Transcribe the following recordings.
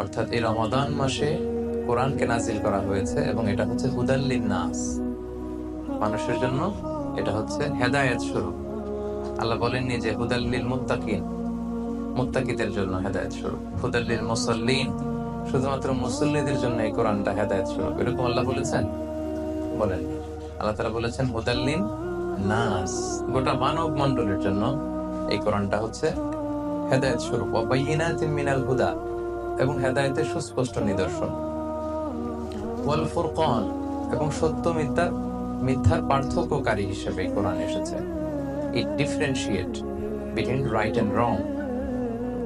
অর্থাৎ এই রমাদান মাসে কোরআনকে নাজিল করা হয়েছে এবং এটা হচ্ছে হুদাল লিন্নাস, মানুষের জন্য এটা হচ্ছে হেদায়েত স্বরূপ। আল্লাহ বলেননি যে হুদাল লিল মুত্তাকিন, মুত্তাকিদের জন্য হেদায়েত স্বরূপ, হুদাল লিল মুসাল্লিন, শুধুমাত্র মুসল্লিদের জন্য এই কোরআনটা হেদায়েত স্বরূপ, এরকম আল্লাহ বলেছেন? বলেন। আল্লাহ তাআলা বলেছেন হুদাল লিন নাস, গোটা মানব মণ্ডলের জন্য এই কোরআনটা হচ্ছে হেদায়েত স্বরূপ। ওয়া বাইয়িনাতিন মিনাল হুদা, এবং হেদায়েতের সুস্পষ্ট নিদর্শন। ওয়াল ফুরকান, এবং সত্য মিথ্যার পার্থক্যকারী হিসেবে এই কোরআন এসেছে। It differentiate between right and wrong.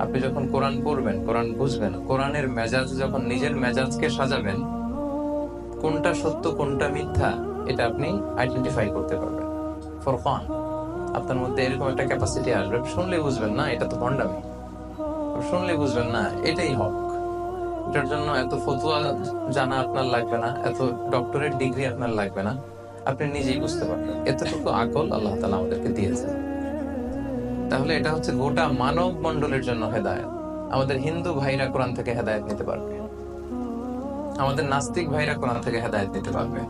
আপনি যখন কোরআন পড়বেন, কোরআন বুঝবেন, কোরআনের মেজাজ যখন নিজের মেজাজকে সাজাবেন, কোনটা সত্য কোনটা মিথ্যা এটা আপনি আইডেন্টিফাই করতে পারবেন। ফুরকান, আপনার মধ্যে এরকম একটা ক্যাপাসিটি আসবে, শুনলে বুঝবেন না এটা তো ভণ্ডামি, শুনলে বুঝবেন না এটাই হক। এটার জন্য এত ফতোয়া জানা আপনার লাগবে না, এত ডক্টরেট ডিগ্রি আপনার লাগবে না, আপনি নিজেই বুঝতে পারবেন। এতটুকু আকল আল্লাহ তাআলা আমাদেরকে দিয়েছেন। তাহলে এটা হচ্ছে গোটা মানব মণ্ডলের জন্য হেদায়েত। আমাদের হিন্দু ভাইরা কোরআন থেকে হেদায়েত নিতে পারবে, আমাদের নাস্তিক ভাইরা কোরআন থেকে হেদায়েত নিতে পারবে,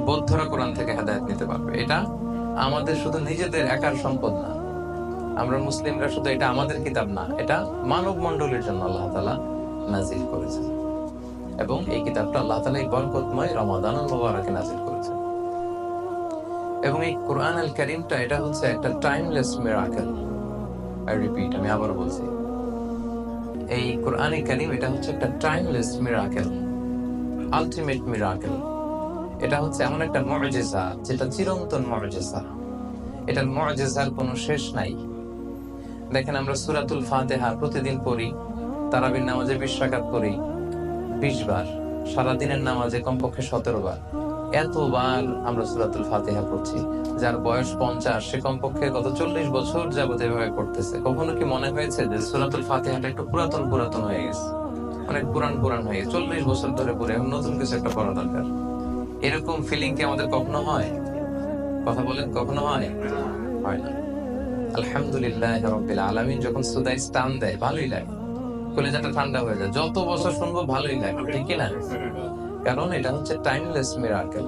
বৌদ্ধরা কোরআন থেকে হেদায়েত নিতে পারবে। এটা আমাদের শুধু নিজেদের একার সম্পদ না, আমরা মুসলিমরা শুধু এটা আমাদের কিতাব না, এটা মানব মণ্ডলের জন্য আল্লাহ তাআলা নাজিল করেছেন। এবং এই কিতাবটা আল্লাহ তাআলা এই বরকতময় রমাদানুল মুবারাকে নাজিল করেছেন। এবং এই কোরআন আল কারীমটা এটা হচ্ছে একটা টাইমলেস মিরাকেল। আই রিপিট, আমি আবার বলছি, এই কোরআন কারীম এটা হচ্ছে একটা টাইমলেস মিরাকেল, আলটিমেট মিরাকেল। এটা হচ্ছে এমন একটা মুআজিজা যেটা চিরন্তন মুআজিজা, এটার মুআজিজার কোনো শেষ নাই। দেখেন, আমরা সূরাতুল ফাতিহা প্রতিদিন পড়ি, তারাবির নামাজে 20 রাকাত পড়ি 20 বার, সারাদিনের নামাজে কমপক্ষে 17 বার। এতবার আমরা সূরাতুল ফাতিহা পড়ছি, যার বয়স 50 সে কমপক্ষে গত 40 বছর যাবত এভাবে পড়তেছে। কখনো কি মনে হয়েছে যে সূরাতুল ফাতিহাটা একটু পুরাতন হয়ে গেছে, অনেক পুরান হয়ে গেছে, 40 বছর ধরে পড়ে এখন নতুন কিছু একটা পড়া দরকার? এরকম ফিলিং কি আমাদের কখনো হয়? কথা বলেন, কখনো হয়? হয় না। আলহামদুলিল্লাহ রাব্বিল আলামিন যখন সুদাই স্টান দেয় ভালোই লাগে, কলিজাটা ঠান্ডা হয়ে যায়, যত বছর শুনবো ভালোই লাগে, ঠিক না? কারণ এটা হচ্ছে টাইমলেস মিরাকেল,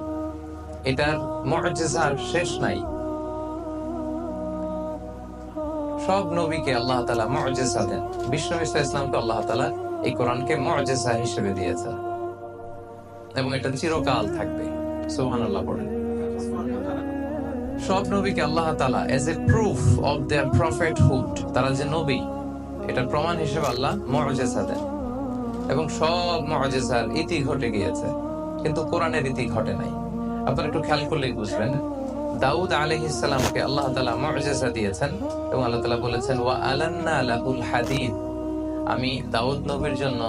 এটার মুআজিজার শেষ নাই। সব নবীকে আল্লাহ তাআলা মুআজিজা দেন, বিষ্ণু ঈসা ইসলামকে আল্লাহ তাআলা এই কোরআনকে মুআজিজা হিসেবে দিয়েছেন এবং এটা চিরকাল থাকবে। সুবহানাল্লাহ পড়েন। সব নবীকে আল্লাহ তাআলা as a proof of their prophethood, তারা যে নবী এটার প্রমাণ হিসেবে আল্লাহ মুআজিজা দেন। এবং সব মুআজিজার ইতি ঘটে গিয়েছে, কিন্তু কোরআনের ইতি ঘটে নাই। আপনারা একটু খেয়াল করলেই বুঝবেন, দাউদ আলাইহিস সালামকে আল্লাহ তাআলা মুআজিজা দিয়েছেন এবং আল্লাহ তাআলা বলেছেন ওয়া আলান্না লাহুল হাদিদ, আমি দাউদ নবীর জন্য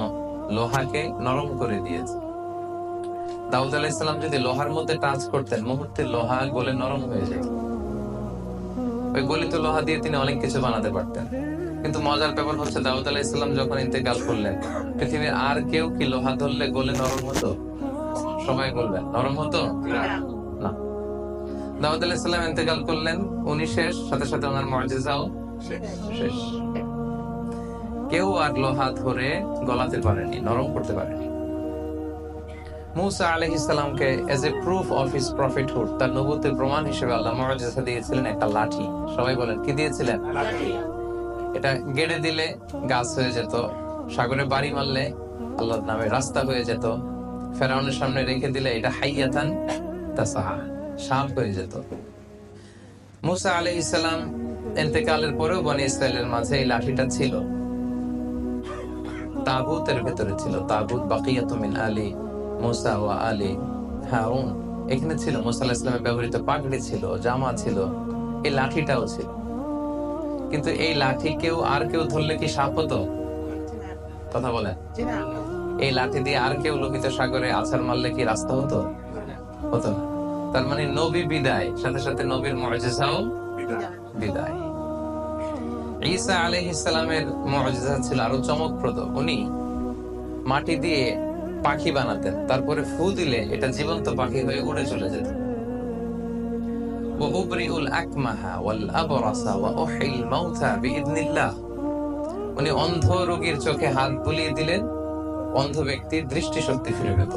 লোহাকে নরম করে দিয়েছি। দাউদ আলাইহিস সালাম যদি লোহার মধ্যে টাচ করতেন, মুহূর্তে লোহা গলে নরম হয়ে যেত। ওই গলিত লোহা দিয়ে তিনি অনেক কিছু বানাতে পারতেন। কিন্তু মজার ব্যাপার হচ্ছে, দাউদ আলাইহিস সালাম যখন ইন্তেকাল করলেন, পৃথিবীর আর কেউ কি লোহা ধরলে গলে নরম হতো? সবাই বলবেন নরম হতো না। দাউদ আলাইহিস সালাম ইন্তেকাল করলেন, উনি শেষ, সাথে সাথে ওনার মুআজিজাও শেষ। কেউ আর লোহা ধরে গলাতে পারেনি, নরম করতে পারেনি। মূসা আলাইহিস সালামকে as a proof of his prophethood, তার নবুয়তের প্রমাণ হিসেবে আল্লাহ মুআজিজা দিয়েছিলেন একটা লাঠি। সবাই বলেন, কি দিয়েছিলেন? লাঠি। এটা গেড়ে দিলে গাছ হয়ে যেত, সাগরে বাড়ি মারলে আল্লাহর নামে রাস্তা হয়ে যেত, ফেরাউনের সামনে রেখে দিলে এটা হাইয়াতান তাসাহা, সাপ হয়ে যেত। মূসা আলাইহিস সালাম ইন্তেকালের পরেও বনী ইসরাইলের মাঝে এই লাঠিটা ছিল, তাগুতের ভেতরে ছিল। তাগুত বাকিয়াতু মিন আলী মূসা ওয়া আলী হারুন, এখানে ছিল। মূসা আলাইহিস সালামের ব্যবহৃত পাগড়ি ছিল, জামা ছিল, এই লাঠিটাও ছিল। কিন্তু এই লাঠি আর কেউ ধরলে কি সাপ হতো? কথা বলেন। এই লাঠি দিয়ে আর কেউ লোহিত সাগরে আছাড় মারলে কি রাস্তা হতো? হতো না। তার মানে নবী বিদায়, সাথে সাথে নবীর মুআজিজাও বিদায়। ঈসা আলাইহিস সালামের মুআজিজা ছিল আরো চমকপ্রদ। উনি মাটি দিয়ে পাখি বানাতেন, তারপরে ফু দিলে এটা জীবন্ত পাখি হয়ে উড়ে চলে যেত। উনি অন্ধ রোগীর চোখে হাত বুলিয়ে দিলেন, অন্ধ ব্যক্তির দৃষ্টিশক্তি ফিরে পেত।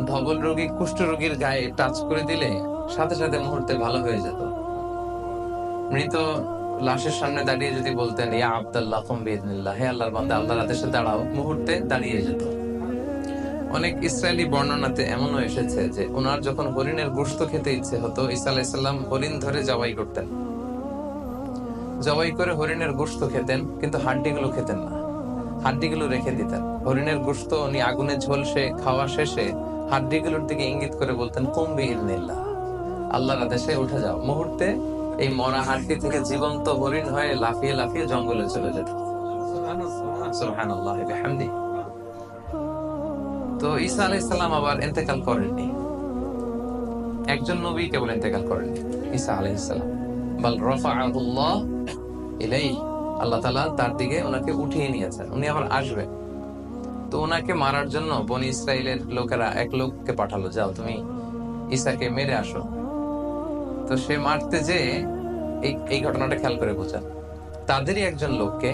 ধবল রোগী কুষ্ঠ রোগীর গায়ে টাচ করে দিলে সাথে সাথে মুহূর্তে ভালো হয়ে যেত। মৃত লাশের সামনে দাঁড়িয়ে যদি বলতেন ইয়া আব্দুল্লাহ কুম বিইذنিল্লাহ, হে আল্লাহর বান্দা আল্লাহর আদেশে দাঁড়াও, মুহূর্তে দাঁড়িয়ে যেত। অনেক ইসরায়েলি বর্ণনাতে এমনও এসেছে যে ওনার যখন হরিণের গোশত খেতে ইচ্ছে হতো, ঈসা আলাইহিস সালাম হরিণ ধরে জবাই করতেন, জবাই করে হরিণের গোশত খেতেন, কিন্তু হাড্ডিগুলো খেতেন না, হাড্ডিগুলো রেখে দিতেন। হরিণের গোশত উনি আগুনে ঝলসে খাওয়া শেষে হাড্ডিগুলোর দিকে ইঙ্গিত করে বলতেন কুম বিইذنিল্লাহ, আল্লাহর আদেশে উঠে যাও। মুহূর্তে এই মরা হাড্ডি থেকে জীবন্ত হরিণ হয়ে লাফিয়ে লাফিয়ে জঙ্গলে চলে যেত। সুবহানাল্লাহ ওয়া বিহামদিহি। তো ঈসা আলাইহিস সালাম আবার ইন্তেকাল করেননি, একজন নবী কেবল ইন্তেকাল করেননি, ঈসা আলাইহিস সালাম। বাল রাফাআহুল্লাহ ইলাইহি, আল্লাহ তাআলা তার দিকে ওনাকে উঠিয়ে নিয়েছেন, উনি আবার আসবেন। তো ওনাকে মারার জন্য বনি ইসরাইলের লোকেরা এক লোককে পাঠালো, যাও তুমি ঈসাকে মেরে আসো। তো সে মারতে যে এই ঘটনাটা খেয়াল করে বোঝা, তাদেরই একজন লোককে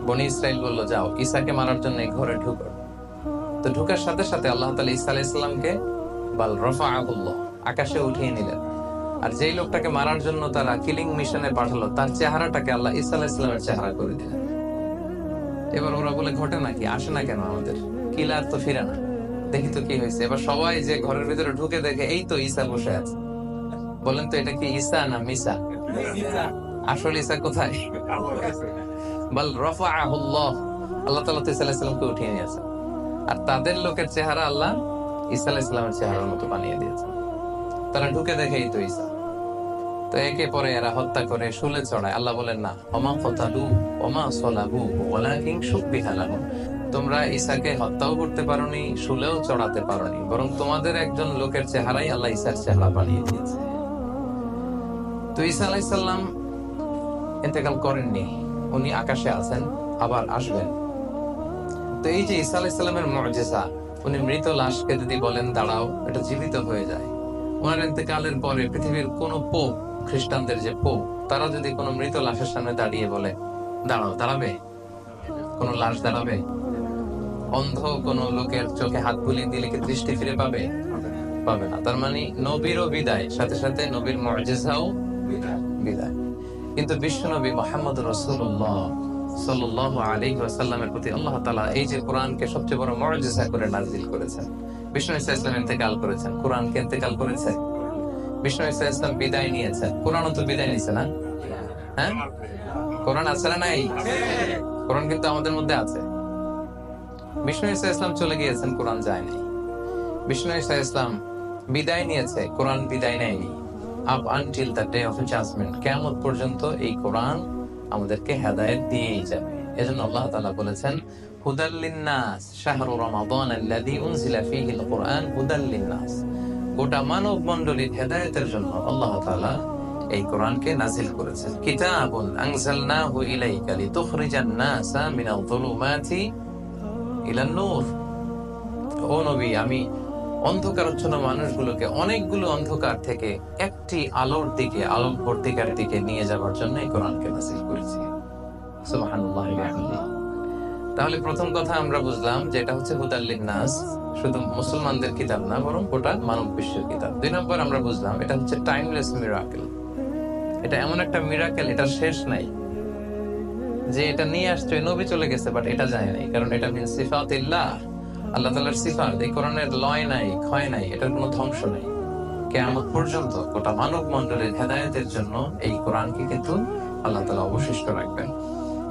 বনি ইসরাইল বললো, যাও ঈসাকে মারার জন্য এই ঘরে ঢুকো। তো ঢুকার সাথে সাথে আল্লাহ তাআলা ঈসা আলাইহিস সালামকে বাল রাফাআহুল্লাহ, আকাশে উঠিয়ে নিলেন। আর যেই লোকটাকে মারার জন্য তারা কিলিং মিশনে পাঠালো, তার চেহারাটাকে আল্লাহ ঈসা আলাইহিস সালামের চেহারা করে দিলেন। এবার ওরা বলে, ঘটে নাকি, আসে না কেন আমাদের কিলার তো ফিরে না, দেখি তো কি হয়েছে। এবার সবাই যে ঘরের ভিতরে ঢুকে দেখে এই তো ঈসা বসে আছে। বলেন তো এটা কি ঈসা না মিসা? আসল ঈসা কোথায়? বাল রাফাআহুল্লাহ, আল্লাহ তাআলা তো ঈসা আলাইহিস সালামকে উঠিয়ে নিয়েছেন। আর তাদের লোকের চেহারা আল্লাহ ঈসা আলাইহিস সালামের চেহারার মতো বানিয়ে দিয়েছে। তারা ঢুকে দেখে এই তো ঈসা। তো একে পরে এরা হত্যা করে শুলে চড়ায়। আল্লাহ বলেন না, ওমা কতালু ওমা সলাবু ওয়ালাকিন শুববিহা লাহুম, তোমরা ঈসাকে হত্যাও করতে পারোনি, শুলেও চড়াতে পারোনি, বরং তোমাদের একজন লোকের চেহারাই আল্লাহ ঈসার চেহারা বানিয়ে দিয়েছে। তো ঈসা আলাইহিস সালাম ইন্তেকাল করেননি, উনি আকাশে আছেন, আবার আসবেন। তো এই যে ঈসা আলাইহিস সালামের মুজিজা, উনি মৃত লাশকে যদি বলেন দাঁড়াও, এটা জীবিত হয়ে যায়। ওনার ইন্তেকালের পরে পৃথিবীর কোন পোপ, খ্রিস্টানদের যে পোপ, তারা যদি কোনো মৃত লাশের সামনে দাঁড়িয়ে বলে দাঁড়াও, দাঁড়াবে? কোন লাশ দাঁড়াবে? অন্ধ কোন লোকের চোখে হাত বুলিয়ে দিলে কি দৃষ্টি ফিরে পাবে? পাবে না। তার মানে নবীরও বিদায়, সাথে সাথে নবীর মুজিজাও বিদায়। কিন্তু বিশ্বনবী মুহাম্মদুর রাসূলুল্লাহ সাল্লাল্লাহু আলাইহি ওয়াসাল্লামের প্রতি আল্লাহ তাআলা এই যে কোরআনকে সবচেয়ে বড় মুজিজা করে নাযিল করেছেন। বিষ্ণু ঈসা ইসলাম ইন্তেকাল করেছেন, কোরআনকে ইন্তেকাল করেছে। বিষ্ণু ঈসা ইসলাম বিদায় নিয়েছেন, কোরআনও তো বিদায় নিয়েছে না? হ্যাঁ, কোরআন আছে না নাই? কোরআন কিন্তু আমাদের মধ্যে আছে। বিষ্ণু ঈসা ইসলাম চলে গিয়েছেন, কোরআন যায় নাই। বিষ্ণু ঈসা ইসলাম বিদায় নিয়েছে, কোরআন বিদায় নেয়নি। Up until the day of judgment, কিয়ামত পর্যন্ত এই কোরআন আমাদেরকে হেদায়েত দিয়েই যাবে। এজন্য আল্লাহ তাআলা বলেছেন হুদাল লিন্নাস, শাহরু রমাদান আল্লাযী উনজিলা ফীহিল কুরআন হুদাল লিন্নাস, গোটা মানব মণ্ডলীর হেদায়েতের জন্য আল্লাহ তাআলা এই কোরআনকে নাযিল করেছেন। কিতাবুন আনজালনাহু ইলাইকা লিতুখরিজান নাসা মিনাল যুলুমাতি ইলান নূর। ও নবী, আমি অন্ধকারাচ্ছন্ন মানুষগুলোকে অনেকগুলো অন্ধকার থেকে একটি আলোর দিকে, আলোক বর্তিকার দিকে নিয়ে যাওয়ার জন্য এই কোরআনকে নাযিল করেছি। সুবহানাল্লাহ ওয়া বিহামদিহি। তাহলে প্রথম কথা আমরা বুঝলাম যে এটা হচ্ছে হুদাল লিন্নাস, শুধু মুসলমানদের কিতাব না, বরং গোটা মানব বিশ্বের কিতাব। 2 নম্বর আমরা বুঝলাম এটা হচ্ছে টাইমলেস মিরাকেল। এটা এমন একটা মিরাকেল, এটা শেষ নাই, যে এটা নিয়ে আসছে নবী চলে গেছে বাট এটা যায় নাই, কারণ এটা মিন সিফাতিল্লাহ, আল্লাহ তাআলার সিফাত। এই কোরআনের লয় নাই, ক্ষয় নাই, এটার কোনো ধ্বংস নাই। কিয়ামত পর্যন্ত গোটা মানব মণ্ডলীর হেদায়েতের জন্য এই কোরআনকে কিন্তু আল্লাহ তাআলা অবশিষ্ট রাখবেন।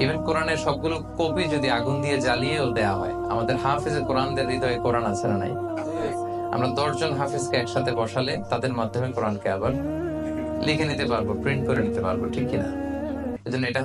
ইভেন কোরআনের সবগুলো কপি যদি আগুন দিয়ে জ্বালিয়েও দেওয়া হয়, আমাদের হাফেজে কোরআনদের হৃদয়ে কোরআন আছে না নাই? আমরা 10 জন হাফেজকে একসাথে বসালে তাদের মাধ্যমে কোরআনকে আবার লিখে নিতে পারবো, প্রিন্ট করে নিতে পারবো, ঠিক কিনা? এজন্য এটা